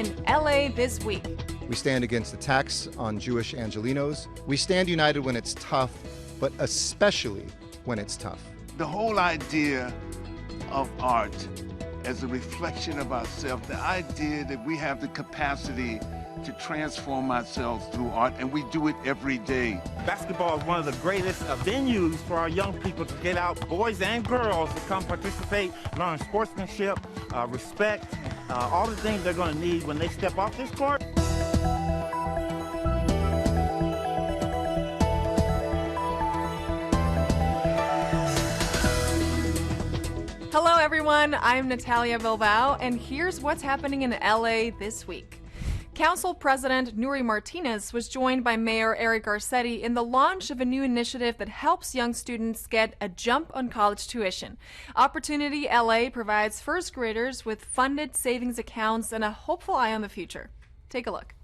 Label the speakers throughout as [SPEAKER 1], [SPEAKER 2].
[SPEAKER 1] in LA this week.
[SPEAKER 2] We stand against attacks on Jewish Angelenos. We stand united when it's tough, but especially when it's tough.
[SPEAKER 3] The whole idea of art as a reflection of ourselves, the idea that we have the capacity to transform ourselves through art, and we do it every day.
[SPEAKER 4] Basketball is one of the greatest venues for our young people to get out, boys and girls, to come participate, learn sportsmanship, respect, all the things they're going to need when they step off this court.
[SPEAKER 1] Hello everyone, I'm Natalia Bilbao, and here's what's happening in LA this week. Council President Nuri Martinez was joined by Mayor Eric Garcetti in the launch of a new initiative that helps young students get a jump on college tuition. Opportunity LA provides first graders with funded savings accounts and a hopeful eye on the future. Take a look.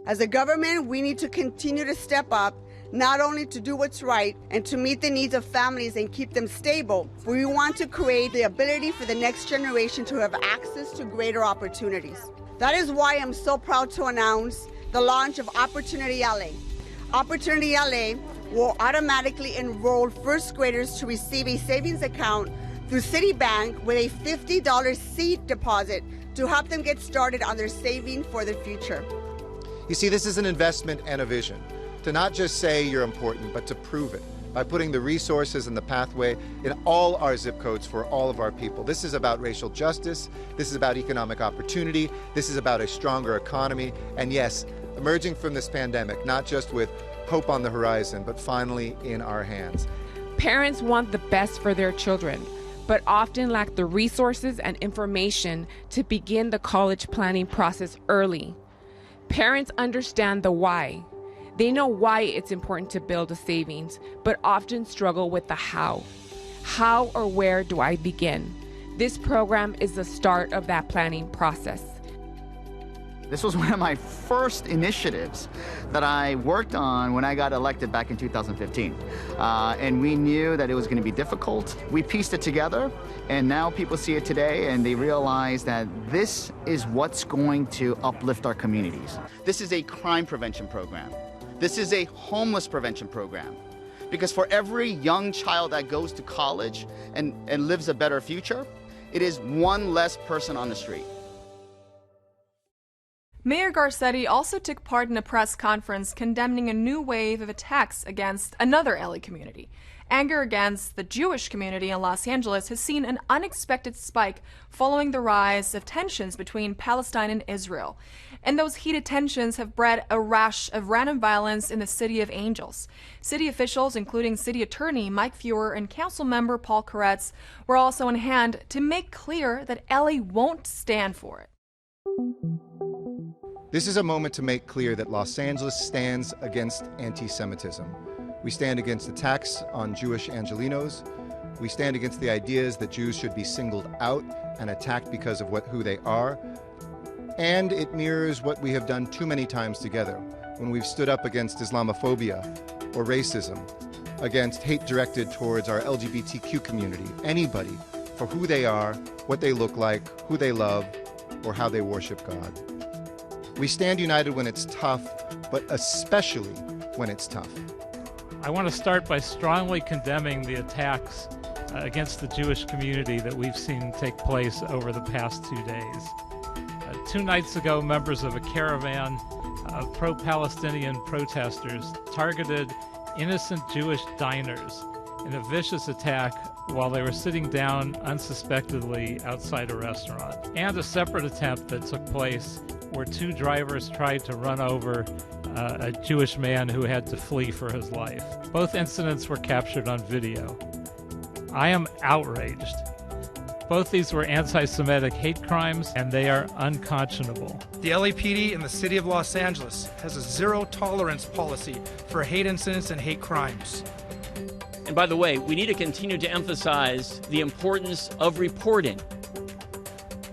[SPEAKER 5] As a government, we need to continue to step up, not only to do what's right and to meet the needs of families and keep them stable, but we want to create the ability for the next generation to have access to greater opportunities. That is why I'm so proud to announce the launch of Opportunity LA. Opportunity LA will automatically enroll first graders to receive a savings account through Citibank with a $50 seed deposit to help them get started on their saving for the future.
[SPEAKER 2] You see, this is an investment and a vision. To not just say you're important, but to prove it by putting the resources and the pathway in all our zip codes for all of our people. This is about racial justice. This is about economic opportunity. This is about a stronger economy. And yes, emerging from this pandemic, not just with hope on the horizon, but finally in our hands.
[SPEAKER 6] Parents want the best for their children, but often lack the resources and information to begin the college planning process early. Parents understand the why. They know why it's important to build a savings, but often struggle with the how. How or where do I begin? This program is the start of that planning process.
[SPEAKER 7] This was one of my first initiatives that I worked on when I got elected back in 2015. And we knew that it was going to be difficult. We pieced it together, and now people see it today and they realize that this is what's going to uplift our communities. This is a crime prevention program. This is a homeless prevention program, because for every young child that goes to college and lives a better future, it is one less person on the street.
[SPEAKER 1] Mayor Garcetti also took part in a press conference condemning a new wave of attacks against another LA community. Anger against the Jewish community in Los Angeles has seen an unexpected spike following the rise of tensions between Palestine and Israel. And those heated tensions have bred a rash of random violence in the City of Angels. City officials, including City Attorney Mike Feuer and Council Member Paul Koretz, were also on hand to make clear that LA won't stand for it.
[SPEAKER 2] This is a moment to make clear that Los Angeles stands against anti-Semitism. We stand against attacks on Jewish Angelenos. We stand against the ideas that Jews should be singled out and attacked because of who they are. And it mirrors what we have done too many times together when we've stood up against Islamophobia or racism, against hate directed towards our LGBTQ community, anybody, for who they are, what they look like, who they love, or how they worship God. We stand united when it's tough, but especially when it's tough.
[SPEAKER 8] I want to start by strongly condemning the attacks against the Jewish community that we've seen take place over the past 2 days. 2 nights ago, members of a caravan of pro-Palestinian protesters targeted innocent Jewish diners in a vicious attack while they were sitting down unsuspectedly outside a restaurant. And a separate attempt that took place where 2 drivers tried to run over a Jewish man who had to flee for his life. Both incidents were captured on video. I am outraged. Both these were anti-Semitic hate crimes, and they are unconscionable.
[SPEAKER 9] The LAPD in the city of Los Angeles has a zero-tolerance policy for hate incidents and hate crimes.
[SPEAKER 10] And by the way, we need to continue to emphasize the importance of reporting.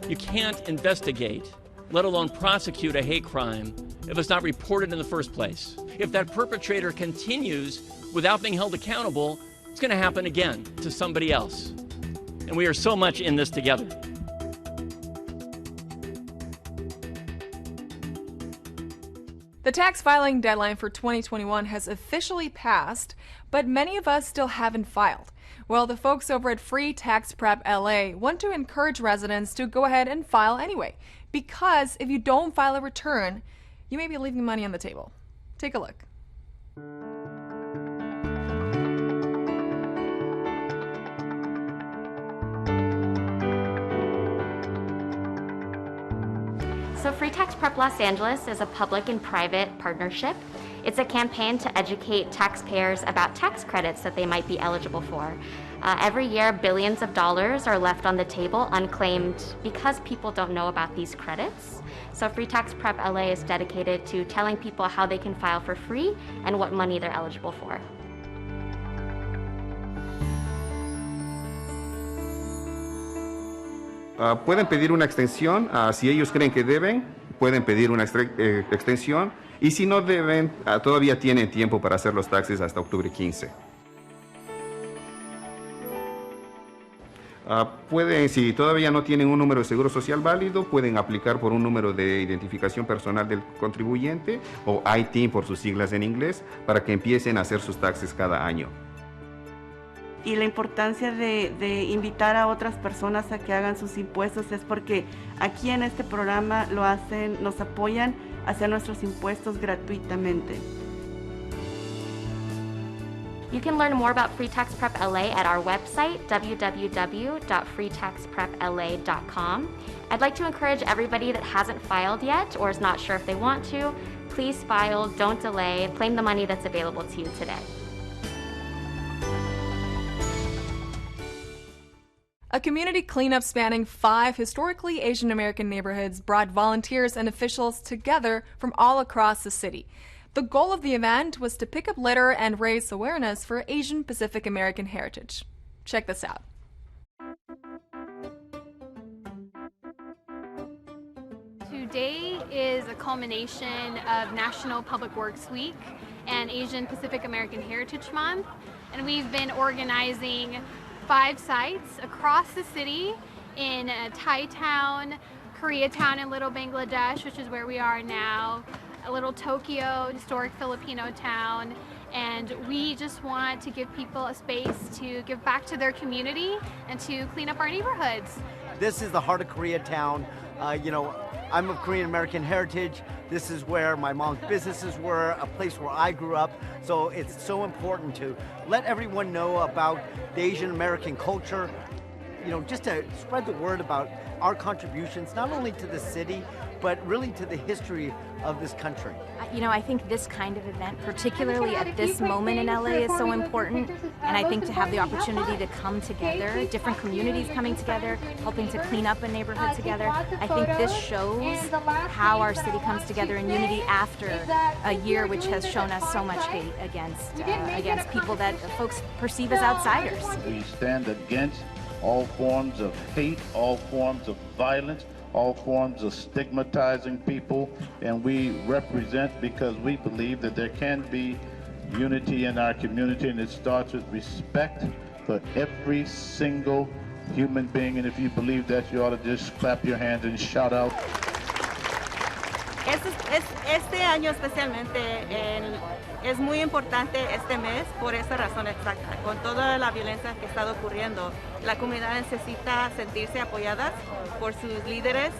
[SPEAKER 10] You can't investigate, let alone prosecute a hate crime, if it's not reported in the first place. If that perpetrator continues without being held accountable, it's going to happen again to somebody else. And we are so much in this together.
[SPEAKER 1] The tax filing deadline for 2021 has officially passed, but many of us still haven't filed. Well, the folks over at Free Tax Prep LA want to encourage residents to go ahead and file anyway, because if you don't file a return, you may be leaving money on the table. Take a look.
[SPEAKER 11] So Free Tax Prep Los Angeles is a public and private partnership. It's a campaign to educate taxpayers about tax credits that they might be eligible for. Every year, billions of dollars are left on the table unclaimed because people don't know about these credits. So Free Tax Prep LA is dedicated to telling people how they can file for free and what money they're eligible for.
[SPEAKER 12] Pueden pedir una extensión, si ellos creen que deben, pueden pedir una extensión, y si no deben, todavía tienen tiempo para hacer los taxes hasta octubre 15. Pueden, si todavía no tienen un número de seguro social válido, pueden aplicar por un número de identificación personal del contribuyente, o ITIN por sus siglas en inglés, para que empiecen a hacer sus taxes cada año.
[SPEAKER 13] Y la importancia de invitar a otras personas a que hagan sus impuestos es porque aquí en este programa lo hacen, nos apoyan a hacer nuestros impuestos gratuitamente.
[SPEAKER 11] You can learn more about Free Tax Prep LA at our website, www.freetaxprepla.com. I'd like to encourage everybody that hasn't filed yet or is not sure if they want to, please file, don't delay, claim the money that's available to you today.
[SPEAKER 1] A community cleanup spanning 5 historically Asian American neighborhoods brought volunteers and officials together from all across the city. The goal of the event was to pick up litter and raise awareness for Asian Pacific American heritage. Check this out.
[SPEAKER 14] Today is a culmination of National Public Works Week and Asian Pacific American Heritage Month, and we've been organizing 5 sites across the city in Thai Town, Koreatown in Little Bangladesh, which is where we are now, a little Tokyo, historic Filipino town, and we just want to give people a space to give back to their community and to clean up our neighborhoods.
[SPEAKER 15] This is the heart of Koreatown. I'm of Korean American heritage. This is where my mom's businesses were, a place where I grew up. So it's so important to let everyone know about the Asian American culture, just to spread the word about our contributions, not only to the city, but really to the history of this country.
[SPEAKER 16] I think this kind of event, particularly at this moment in LA, is so important. And I think to have the opportunity to come together, different communities coming together, helping to clean up a neighborhood together, I think this shows how our city comes together in unity after a year which has shown us so much hate against people that folks perceive as outsiders.
[SPEAKER 17] We stand against all forms of hate, all forms of violence, all forms of stigmatizing people, and we represent because we believe that there can be unity in our community, and it starts with respect for every single human being. And if you believe that, you ought to just clap your hands and shout out.
[SPEAKER 18] Este año especialmente es muy importante este mes por esa razón exacta. Con toda la violencia que ha estado ocurriendo, la comunidad necesita sentirse apoyadas por sus líderes.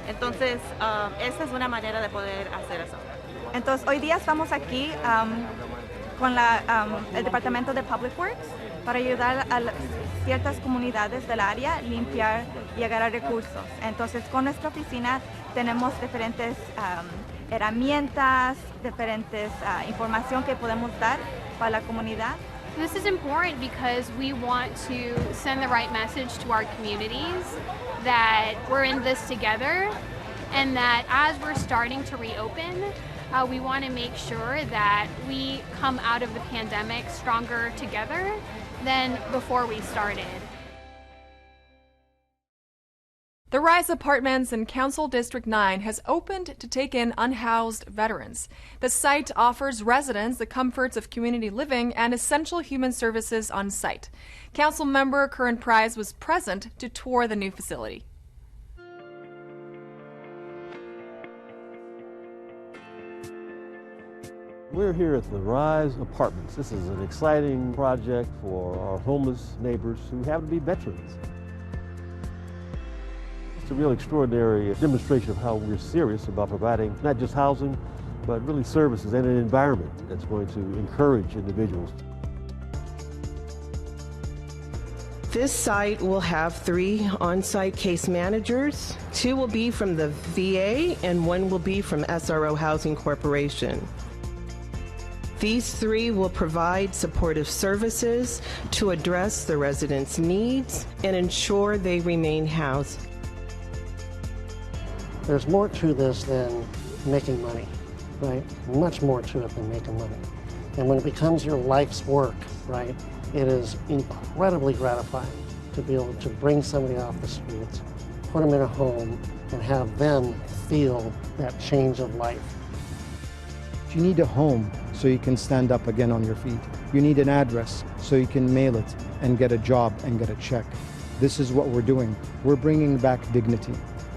[SPEAKER 18] Entonces, esa es una manera de poder hacer eso.
[SPEAKER 16] Entonces, hoy día estamos aquí con el Departamento de Public Works para ayudar a ciertas comunidades del área a limpiar y agarrar recursos. Entonces, con nuestra oficina tenemos diferentes herramientas, diferentes información que podemos dar para la comunidad.
[SPEAKER 14] This is important because we want to send the right message to our communities that we're in this together, and that as we're starting to reopen, we want to make sure that we come out of the pandemic stronger together than before we started.
[SPEAKER 1] The Rise Apartments in Council District 9 has opened to take in unhoused veterans. The site offers residents the comforts of community living and essential human services on site. Council member Curran Price was present to tour the new facility.
[SPEAKER 19] We're here at the Rise Apartments. This is an exciting project for our homeless neighbors who happen to be veterans. It's a real extraordinary demonstration of how we're serious about providing not just housing, but really services and an environment that's going to encourage individuals.
[SPEAKER 20] This site will have 3 on-site case managers. 2 will be from the VA and 1 will be from SRO Housing Corporation. These 3 will provide supportive services to address the residents' needs and ensure they remain housed.
[SPEAKER 21] There's more to this than making money, right? Much more to it than making money. And when it becomes your life's work, right, it is incredibly gratifying to be able to bring somebody off the streets, put them in a home, and have them feel that change of life.
[SPEAKER 22] You need a home so you can stand up again on your feet. You need an address so you can mail it and get a job and get a check. This is what we're doing. We're bringing back dignity.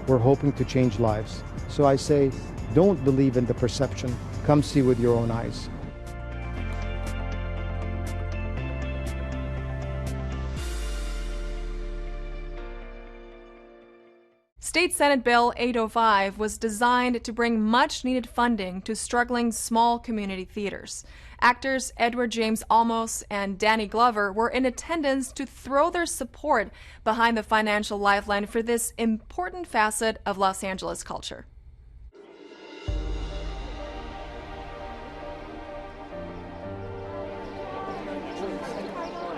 [SPEAKER 22] We're hoping to change lives. So I say, don't believe in the perception. Come see with your own eyes.
[SPEAKER 1] State Senate Bill 805 was designed to bring much-needed funding to struggling small community theaters. Actors Edward James Olmos and Danny Glover were in attendance to throw their support behind the financial lifeline for this important facet of Los Angeles culture.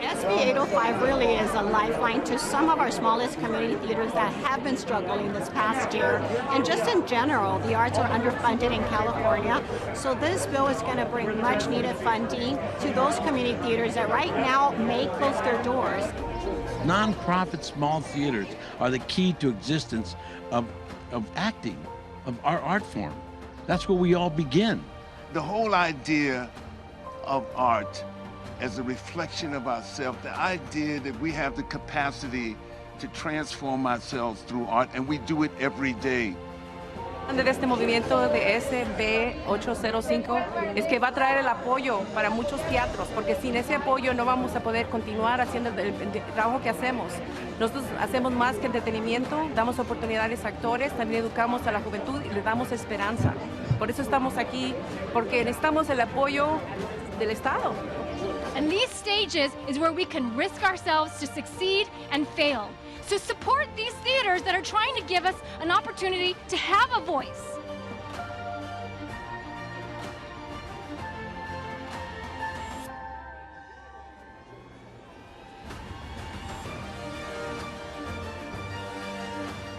[SPEAKER 23] SB 805 really is a lifeline to some of our smallest community theaters that have been struggling this past year. And just in general, the arts are underfunded in California. So this bill is going to bring much needed funding to those community theaters that right now may close their doors.
[SPEAKER 24] Nonprofit small theaters are the key to existence of acting, of our art form. That's where we all begin.
[SPEAKER 3] The whole idea of art as a reflection of ourselves, the idea that we have the capacity to transform ourselves through art, and we do it every day.
[SPEAKER 25] De este movimiento de SB 805 es que va a traer el apoyo para muchos teatros, porque sin ese apoyo no vamos a poder continuar haciendo el trabajo que hacemos. Nosotros hacemos más que entretenimiento, damos oportunidades a actores, también educamos a la juventud y le damos esperanza. Por eso estamos aquí, porque necesitamos el apoyo del Estado.
[SPEAKER 26] And these stages is where we can risk ourselves to succeed and fail. So support these theaters that are trying to give us an opportunity to have a voice.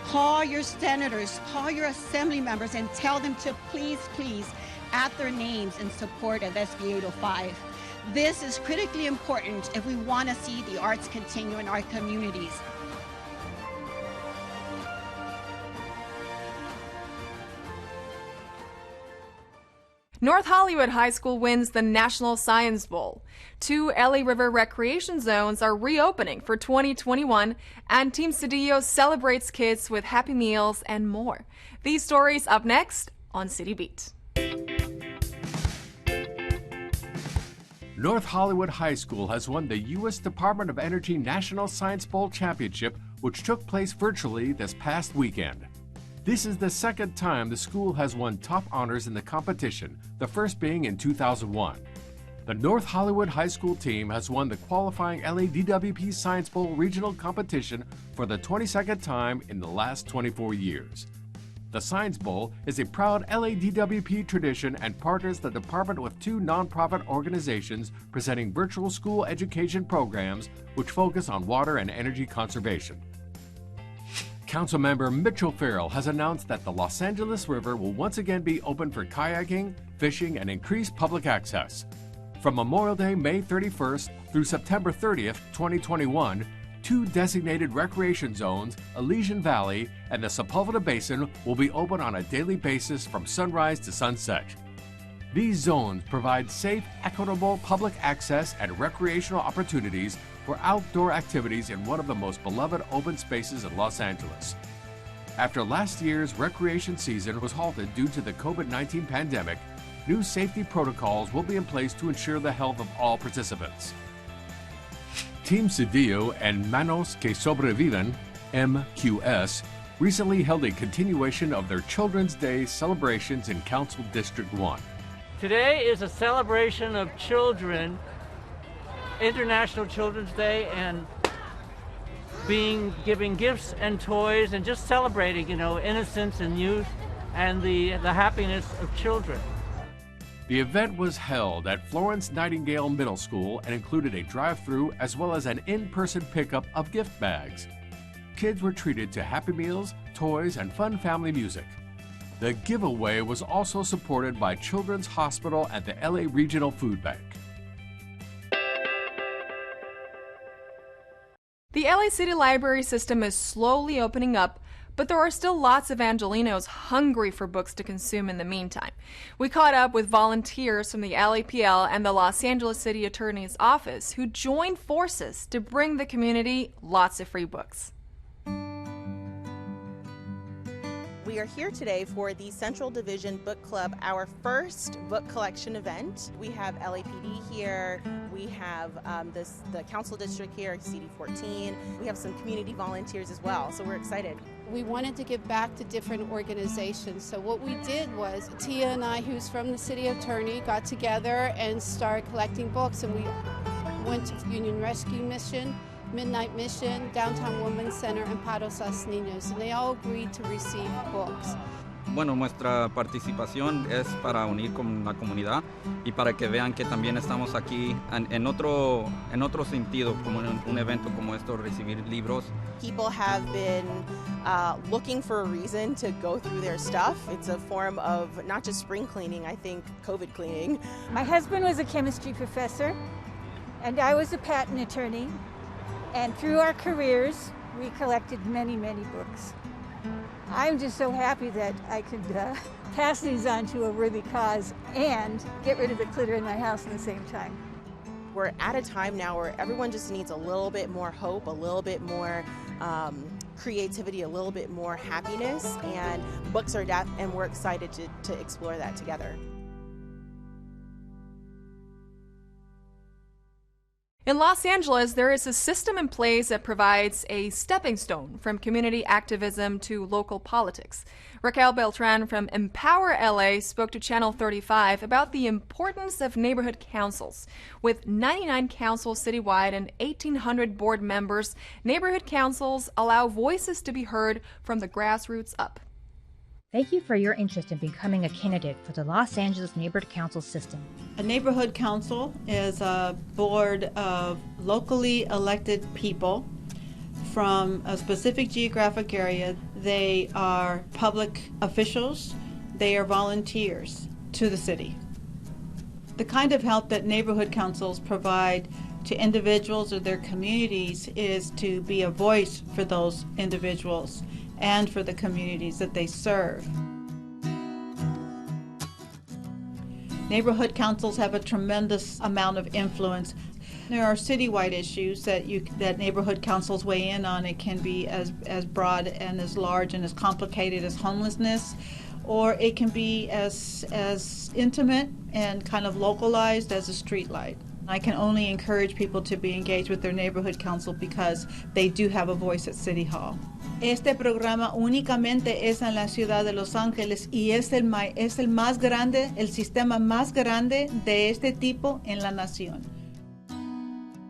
[SPEAKER 23] Call your senators, call your assembly members, and tell them to please add their names in support of SB 805. This is critically important if we want to see the arts continue in our communities.
[SPEAKER 1] North Hollywood High School wins the National Science Bowl. 2 LA River recreation zones are reopening for 2021, and Team Cedillo celebrates kids with Happy Meals and more. These stories up next on City Beat.
[SPEAKER 27] North Hollywood High School has won the U.S. Department of Energy National Science Bowl Championship, which took place virtually this past weekend. This is the second time the school has won top honors in the competition, the first being in 2001. The North Hollywood High School team has won the qualifying LADWP Science Bowl regional competition for the 22nd time in the last 24 years. The Science Bowl is a proud LADWP tradition and partners the department with 2 nonprofit organizations presenting virtual school education programs which focus on water and energy conservation. Councilmember Mitchell Farrell has announced that the Los Angeles River will once again be open for kayaking, fishing, and increased public access. From Memorial Day, May 31st through September 30th, 2021, 2 designated recreation zones, Elysian Valley and the Sepulveda Basin, will be open on a daily basis from sunrise to sunset. These zones provide safe, equitable public access and recreational opportunities for outdoor activities in one of the most beloved open spaces in Los Angeles. After last year's recreation season was halted due to the COVID-19 pandemic, new safety protocols will be in place to ensure the health of all participants. Team Cedillo and Manos que Sobreviven, MQS, recently held a continuation of their Children's Day celebrations in Council District 1.
[SPEAKER 2] Today is a celebration of children, International Children's Day, and giving gifts and toys and just celebrating, innocence and youth and the happiness of children.
[SPEAKER 27] The event was held at Florence Nightingale Middle School and included a drive-through as well as an in-person pickup of gift bags. Kids were treated to Happy Meals, toys, and fun family music. The giveaway was also supported by Children's Hospital at the LA Regional Food Bank.
[SPEAKER 1] The LA City Library system is slowly opening up, but there are still lots of Angelinos hungry for books to consume in the meantime. We caught up with volunteers from the LAPL and the Los Angeles City Attorney's Office who joined forces to bring the community lots of free books.
[SPEAKER 4] We are here today for the Central Division Book Club, our first book collection event. We have LAPD here, we have the Council District here, CD14. We have some community volunteers as well, so we're excited.
[SPEAKER 5] We wanted to give back to different organizations, so what we did was Tia and I, who's from the City Attorney, got together and started collecting books, and we went to Union Rescue Mission, Midnight Mission, Downtown Women's Center, and Paros Las Niñas, and they all agreed to receive books.
[SPEAKER 6] Bueno, nuestra participación es para unir con la comunidad y para que vean que también estamos aquí en otro sentido, como un evento como esto, recibir libros.
[SPEAKER 4] People have been looking for a reason to go through their stuff. It's a form of not just spring cleaning, I think COVID cleaning.
[SPEAKER 7] My husband was a chemistry professor, and I was a patent attorney. And through our careers, we collected many, many books. I'm just so happy that I could pass these on to a worthy cause and get rid of the clutter in my house at the same time.
[SPEAKER 4] We're at a time now where everyone just needs a little bit more hope, a little bit more creativity, a little bit more happiness, and books are that, and we're excited to explore that together.
[SPEAKER 1] In Los Angeles, there is a system in place that provides a stepping stone from community activism to local politics. Raquel Beltran from Empower LA spoke to Channel 35 about the importance of neighborhood councils. With 99 councils citywide and 1,800 board members, neighborhood councils allow voices to be heard from the grassroots up.
[SPEAKER 8] Thank you for your interest in becoming a candidate for the Los Angeles Neighborhood Council system.
[SPEAKER 9] A neighborhood council is a board of locally elected people from a specific geographic area. They are public officials. They are volunteers to the city. The kind of help that neighborhood councils provide to individuals or their communities is to be a voice for those individuals and for the communities that they serve. Neighborhood councils have a tremendous amount of influence. There are citywide issues that neighborhood councils weigh in on. It can be as broad and as large and as complicated as homelessness, or it can be as intimate and kind of localized as a streetlight. I can only encourage people to be engaged with their neighborhood council because they do have a voice at City Hall. Este programa únicamente es en la ciudad de Los Ángeles y es el más grande, el sistema más grande de este tipo en la nación.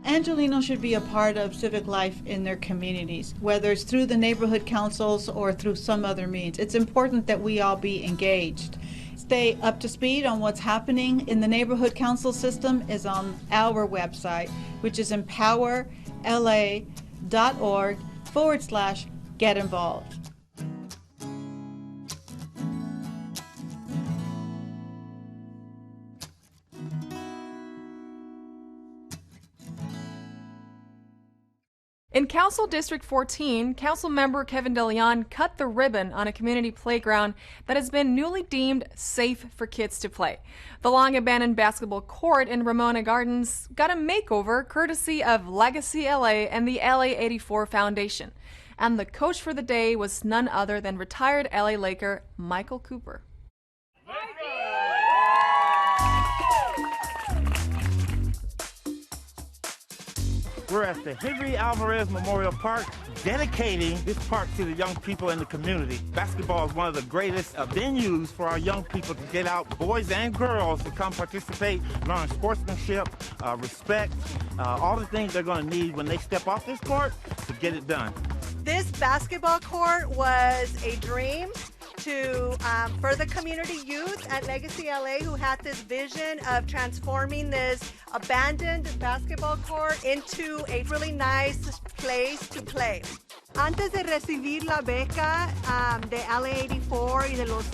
[SPEAKER 9] Angelinos should be a part of civic life in their communities, whether it's through the neighborhood councils or through some other means. It's important that we all be engaged. Stay up to speed on what's happening in the neighborhood council system is on our website, which is empowerla.org/get involved.
[SPEAKER 1] In Council District 14, Councilmember Kevin DeLeon cut the ribbon on a community playground that has been newly deemed safe for kids to play. The long-abandoned basketball court in Ramona Gardens got a makeover courtesy of Legacy LA and the LA 84 Foundation. And the coach for the day was none other than retired LA Laker Michael Cooper.
[SPEAKER 10] We're at the Henry Alvarez Memorial Park, dedicating this park to the young people in the community. Basketball is one of the greatest venues for our young people to get out, boys and girls, to come participate, learn sportsmanship, respect, all the things they're going to need when they step off this court to get it done.
[SPEAKER 11] This basketball court was a dream for the community youth at Legacy LA who had this vision of transforming this abandoned basketball court into a really nice place to play. Antes de recibir la beca de LA84 y de los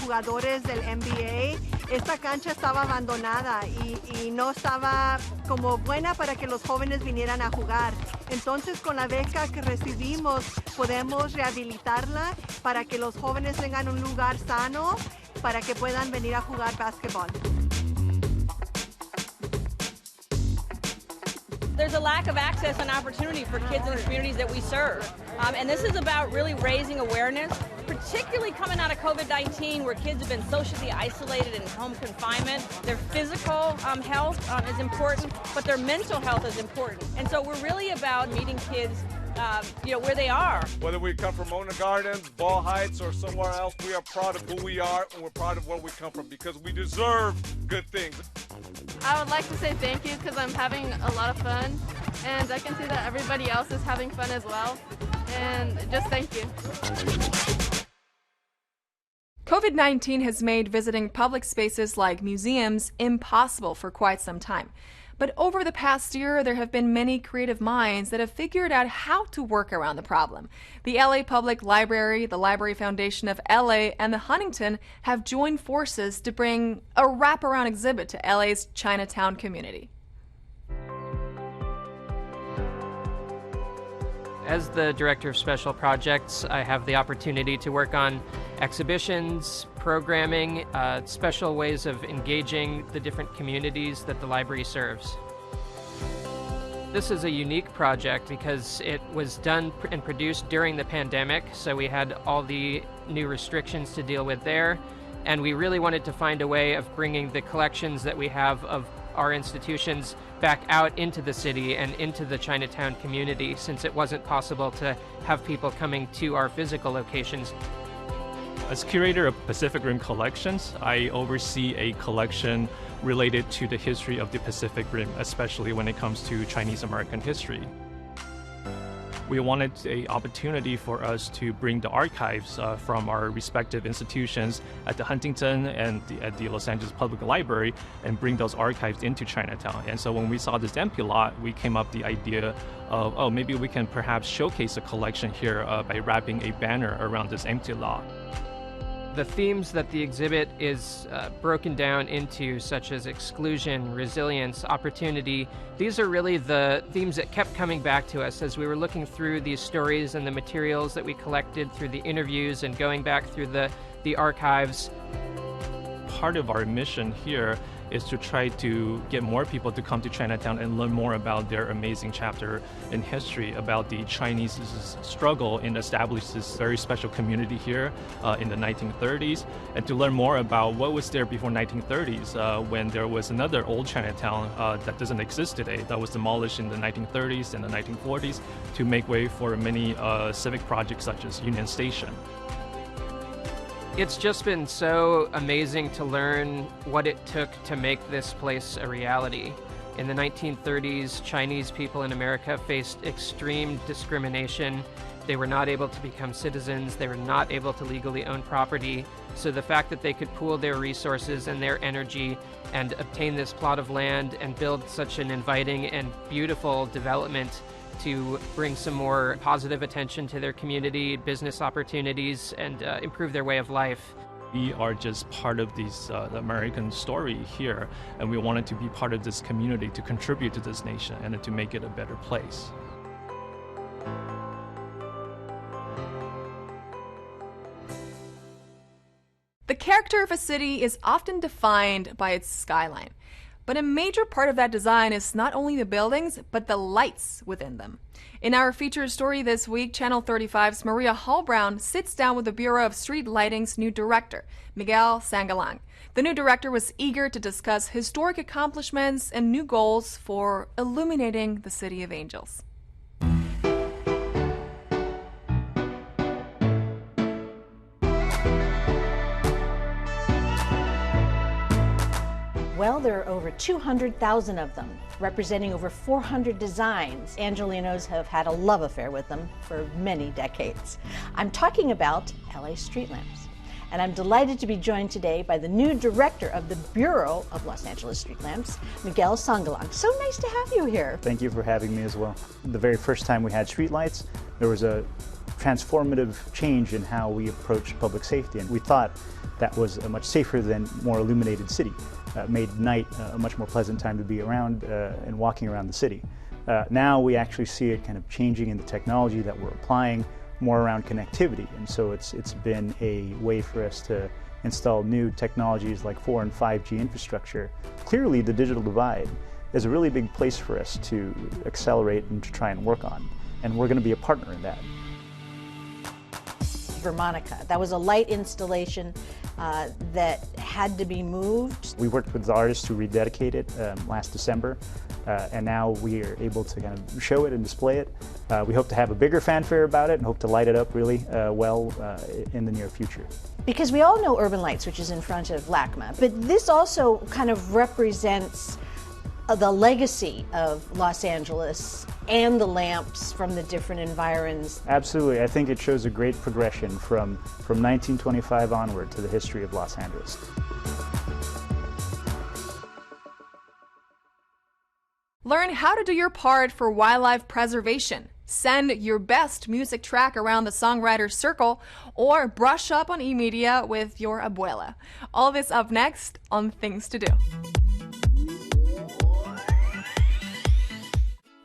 [SPEAKER 11] jugadores del NBA, esta cancha estaba abandonada y no estaba como buena para que los jóvenes vinieran a jugar. Entonces, con la beca que recibimos, podemos rehabilitarla para que los jóvenes tengan un lugar sano para que puedan venir a jugar básquetbol.
[SPEAKER 12] There's a lack of access and opportunity for kids in the communities that we serve. And this is about really raising awareness, particularly coming out of COVID-19 where kids have been socially isolated in home confinement. Their physical health is important, but their mental health is important. And so we're really about meeting kids where they are.
[SPEAKER 13] Whether we come from Mona Gardens, Ball Heights, or somewhere else, we are proud of who we are and we're proud of where we come from because we deserve good things.
[SPEAKER 15] I would like to say thank you because I'm having a lot of fun and I can see that everybody else is having fun as well. And just thank you.
[SPEAKER 1] COVID-19 has made visiting public spaces like museums impossible for quite some time. But over the past year, there have been many creative minds that have figured out how to work around the problem. The LA Public Library, the Library Foundation of LA, and the Huntington have joined forces to bring a wraparound exhibit to LA's Chinatown community.
[SPEAKER 17] As the Director of Special Projects, I have the opportunity to work on exhibitions, programming, special ways of engaging the different communities that the library serves. This is a unique project because it was done and produced during the pandemic, so we had all the new restrictions to deal with there, and we really wanted to find a way of bringing the collections that we have of our institutions back out into the city and into the Chinatown community, since it wasn't possible to have people coming to our physical locations.
[SPEAKER 18] As curator of Pacific Rim Collections, I oversee a collection related to the history of the Pacific Rim, especially when it comes to Chinese American history. We wanted an opportunity for us to bring the archives from our respective institutions at the Huntington and at the Los Angeles Public Library and bring those archives into Chinatown. And so when we saw this empty lot, we came up with the idea of, oh, maybe we can perhaps showcase a collection here by wrapping a banner around this empty lot.
[SPEAKER 17] The themes that the exhibit is broken down into, such as exclusion, resilience, opportunity, these are really the themes that kept coming back to us as we were looking through these stories and the materials that we collected through the interviews and going back through the archives.
[SPEAKER 18] Part of our mission here is to try to get more people to come to Chinatown and learn more about their amazing chapter in history, about the Chinese struggle in establishing this very special community here in the 1930s, and to learn more about what was there before 1930s when there was another old Chinatown that doesn't exist today, that was demolished in the 1930s and the 1940s to make way for many civic projects such as Union Station.
[SPEAKER 17] It's just been so amazing to learn what it took to make this place a reality. In the 1930s, Chinese people in America faced extreme discrimination. They were not able to become citizens. They were not able to legally own property. So the fact that they could pool their resources and their energy and obtain this plot of land and build such an inviting and beautiful development to bring some more positive attention to their community, business opportunities, and improve their way of life.
[SPEAKER 18] We are just part of this American story here, and we wanted to be part of this community to contribute to this nation and to make it a better place.
[SPEAKER 1] The character of a city is often defined by its skyline. but a major part of that design is not only the buildings, but the lights within them. In our featured story this week, Channel 35's Maria Hallbrown sits down with the Bureau of Street Lighting's new director, Miguel Sangalang. The new director was eager to discuss historic accomplishments and new goals for illuminating the City of Angels.
[SPEAKER 14] Well, there are over 200,000 of them, representing over 400 designs. Angelinos have had a love affair with them for many decades. I'm talking about LA street lamps. And I'm delighted to be joined today by the new director of the Bureau of Los Angeles Street Lamps, Miguel Sangalang. So nice to have you here.
[SPEAKER 16] Thank you for having me as well. The very first time we had streetlights, there was a transformative change in how we approached public safety, and we thought that was a much safer than more illuminated city. Made night a much more pleasant time to be around and walking around the city. Now we actually see it kind of changing in the technology that we're applying, more around connectivity, and so it's been a way for us to install new technologies like 4 and 5G infrastructure. Clearly the digital divide is a really big place for us to accelerate and to try and work on, and we're going to be a partner in that.
[SPEAKER 14] Vermonica. That was a light installation that had to be moved.
[SPEAKER 16] We worked with the artists to rededicate it last December, and now we are able to kind of show it and display it. We hope to have a bigger fanfare about it and hope to light it up really well in the near future.
[SPEAKER 14] Because we all know Urban Lights, which is in front of LACMA, but this also kind of represents the legacy of Los Angeles and the lamps from the different environs.
[SPEAKER 16] Absolutely. I think it shows a great progression from 1925 onward to the history of Los Angeles.
[SPEAKER 1] Learn how to do your part for wildlife preservation. Send your best music track around the Songwriters Circle, or brush up on e-media with your abuela. All this up next on Things to Do.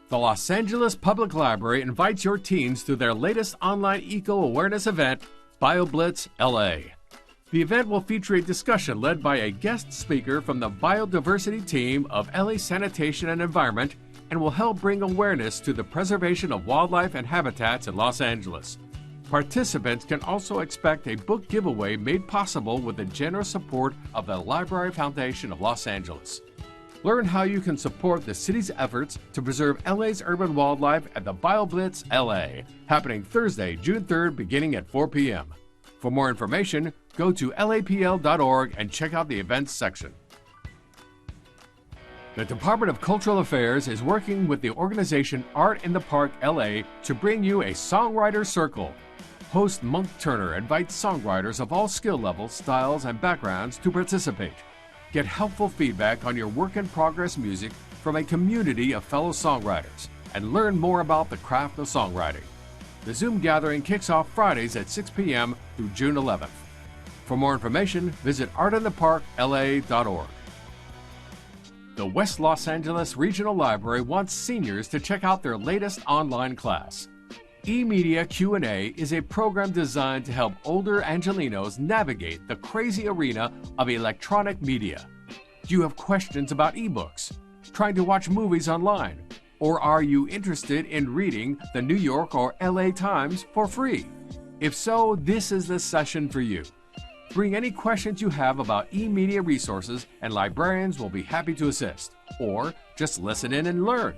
[SPEAKER 27] The Los Angeles Public Library invites your teens to their latest online eco-awareness event, BioBlitz LA. The event will feature a discussion led by a guest speaker from the biodiversity team of LA Sanitation and Environment and will help bring awareness to the preservation of wildlife and habitats in Los Angeles. Participants can also expect a book giveaway made possible with the generous support of the Library Foundation of Los Angeles. Learn how you can support the city's efforts to preserve LA's urban wildlife at the BioBlitz LA, happening Thursday, June 3rd, beginning at 4 p.m. For more information, go to lapl.org and check out the events section. The Department of Cultural Affairs is working with the organization Art in the Park LA to bring you a Songwriter Circle. Host Monk Turner invites songwriters of all skill levels, styles, and backgrounds to participate. Get helpful feedback on your work-in-progress music from a community of fellow songwriters and learn more about the craft of songwriting. The Zoom gathering kicks off Fridays at 6 p.m. through June 11th. For more information, visit artintheparkla.org. The West Los Angeles Regional Library wants seniors to check out their latest online class. E-Media Q&A is a program designed to help older Angelinos navigate the crazy arena of electronic media. Do you have questions about ebooks, trying to watch movies online, or are you interested in reading the New York or LA Times for free? If so, this is the session for you. Bring any questions you have about e-media resources and librarians will be happy to assist, or just listen in and learn.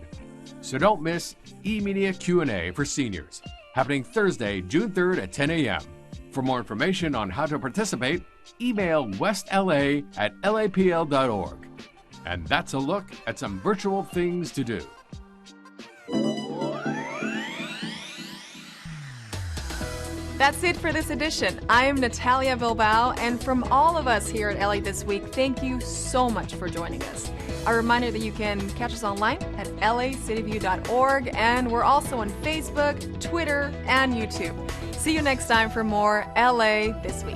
[SPEAKER 27] So don't miss E-Media Q&A for seniors, happening Thursday, June 3rd at 10 a.m. For more information on how to participate, email westla@lapl.org. And that's a look at some virtual things to do.
[SPEAKER 1] That's it for this edition. I am Natalia Bilbao, and from all of us here at LA This Week, thank you so much for joining us. A reminder that you can catch us online at lacityview.org, and we're also on Facebook, Twitter, and YouTube. See you next time for more LA This Week.